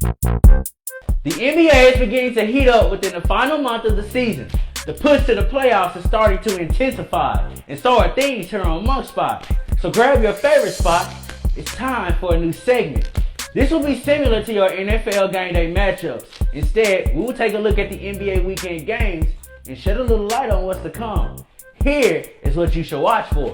The NBA is beginning to heat up within the final month of the season. The push to the playoffs is starting to intensify, and so are things here on Monk Spot. So grab your favorite spot. It's time for a new segment. This will be similar to your NFL Game Day matchups. Instead, we will take a look at the NBA weekend games and shed a little light on what's to come. Here is what you should watch for.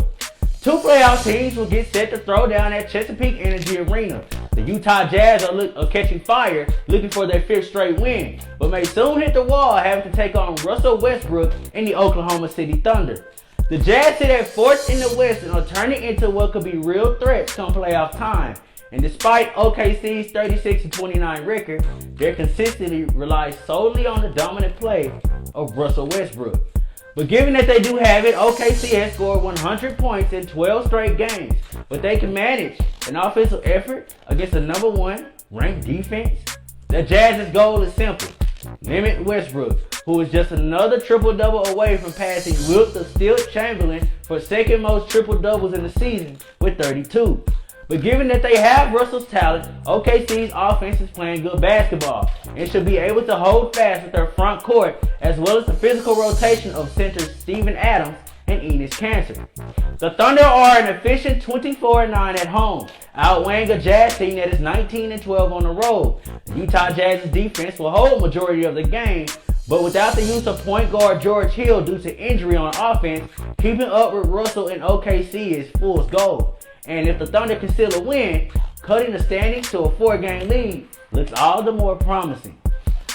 Two playoff teams will get set to throw down at Chesapeake Energy Arena. The Utah Jazz are catching fire, looking for their fifth straight win, but may soon hit the wall having to take on Russell Westbrook and the Oklahoma City Thunder. The Jazz sit at fourth in the West and are turning into what could be real threats come playoff time. And despite OKC's 36-29 record, their consistency relies solely on the dominant play of Russell Westbrook. But given that they do have it, OKC has scored 100 points in 12 straight games, but they can manage an offensive effort against the number one ranked defense. The Jazz's goal is simple: limit Westbrook, who is just another triple-double away from passing Wilt the Stilt Chamberlain for second most triple-doubles in the season with 32. But given that they have Russell's talent, OKC's offense is playing good basketball and should be able to hold fast with their front court, as well as the physical rotation of centers Steven Adams and Enes Kanter. The Thunder are an efficient 24-9 at home, outweighing a Jazz team that is 19-12 on the road. The Utah Jazz's defense will hold majority of the game, but without the use of point guard George Hill due to injury on offense, keeping up with Russell and OKC is fool's gold. And if the Thunder can steal a win, cutting the standings to a 4-game lead looks all the more promising.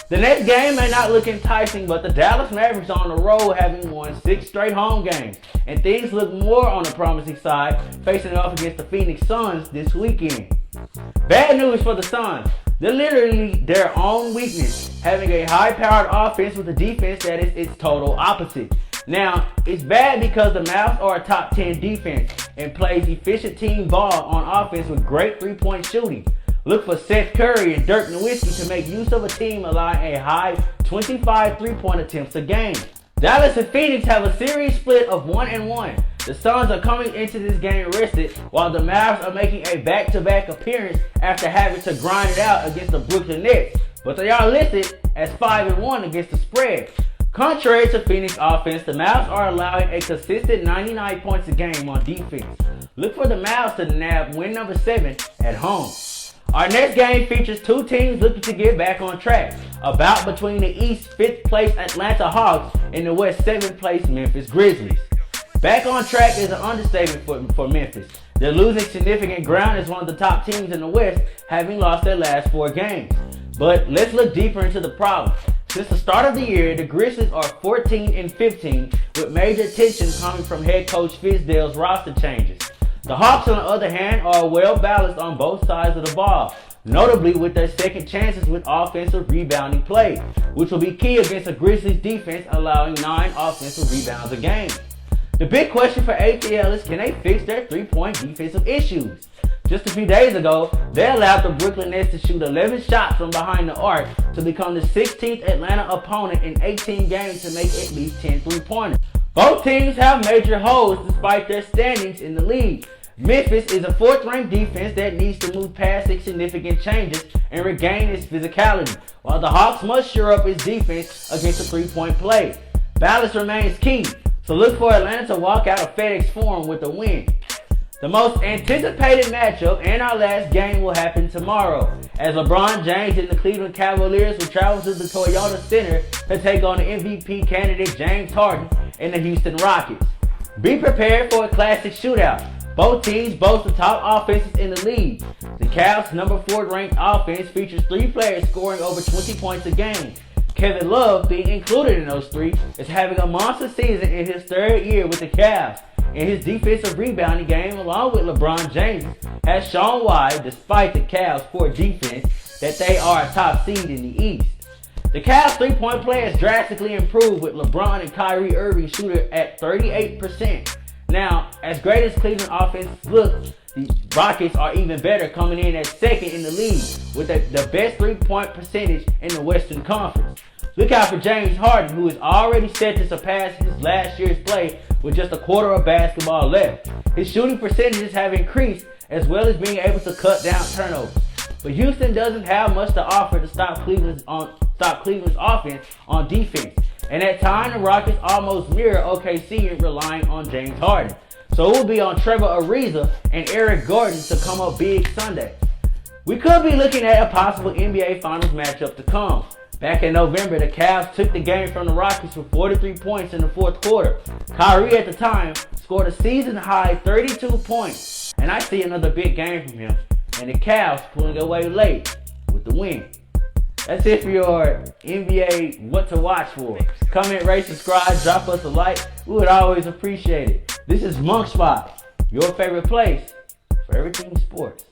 The next game may not look enticing, but the Dallas Mavericks are on the road, having won 6 straight home games, and things look more on the promising side, facing off against the Phoenix Suns this weekend. Bad news for the Suns. They're literally their own weakness, having a high-powered offense with a defense that is its total opposite. Now, it's bad because the Mavs are a top 10 defense and plays efficient team ball on offense with great three-point shooting. Look for Seth Curry and Dirk Nowitzki to make use of a team allowing a high 25 three-point attempts a game. Dallas and Phoenix have a series split of 1-1. The Suns are coming into this game rested, while the Mavs are making a back-to-back appearance after having to grind it out against the Brooklyn Nets, but they are listed as 5-1 against the spread. Contrary to Phoenix offense, the Mavs are allowing a consistent 99 points a game on defense. Look for the Mavs to nab win number 7 at home. Our next game features two teams looking to get back on track. A bout between the East 5th place Atlanta Hawks and the West 7th place Memphis Grizzlies. Back on track is an understatement for Memphis. They're losing significant ground as one of the top teams in the West, having lost their last 4 games. But let's look deeper into the problem. Since the start of the year, the Grizzlies are 14-15, with major tension coming from head coach Fizdale's roster changes. The Hawks, on the other hand, are well balanced on both sides of the ball, notably with their second chances with offensive rebounding play, which will be key against the Grizzlies defense allowing 9 offensive rebounds a game. The big question for ATL is, can they fix their three-point defensive issues? Just a few days ago, they allowed the Brooklyn Nets to shoot 11 shots from behind the arc to become the 16th Atlanta opponent in 18 games to make at least 10 three-pointers. Both teams have major holes despite their standings in the league. Memphis is a 4th-ranked defense that needs to move past its significant changes and regain its physicality, while the Hawks must shore up its defense against the three-point play. Balance remains key, so look for Atlanta to walk out of FedEx Forum with a win. The most anticipated matchup and our last game will happen tomorrow, as LeBron James and the Cleveland Cavaliers will travel to the Toyota Center to take on the MVP candidate James Harden and the Houston Rockets. Be prepared for a classic shootout. Both teams boast the top offenses in the league. The Cavs' number 4 ranked offense features 3 players scoring over 20 points a game. Kevin Love, being included in those 3, is having a monster season in his 3rd year with the Cavs. And his defensive rebounding game, along with LeBron James, has shown why, despite the Cavs' poor defense, that they are a top seed in the East. The Cavs' three-point play has drastically improved, with LeBron and Kyrie Irving shooting at 38%. Now, as great as Cleveland offense looks, the Rockets are even better, coming in at 2nd in the league with the best three-point percentage in the Western Conference. Look out for James Harden, who is already set to surpass his last year's play with just a quarter of basketball left. His shooting percentages have increased, as well as being able to cut down turnovers. but Houston doesn't have much to offer to stop Cleveland's offense on defense. And at times, the Rockets almost mirror OKC in relying on James Harden. So it will be on Trevor Ariza and Eric Gordon to come up big Sunday. We could be looking at a possible NBA Finals matchup to come. Back in November, the Cavs took the game from the Rockets with 43 points in the fourth quarter. Kyrie at the time scored a season-high 32 points. And I see another big game from him. And the Cavs pulling away late with the win. That's it for your NBA What to Watch For. Comment, rate, subscribe, drop us a like. We would always appreciate it. This is Monk Spot, your favorite place for everything sports.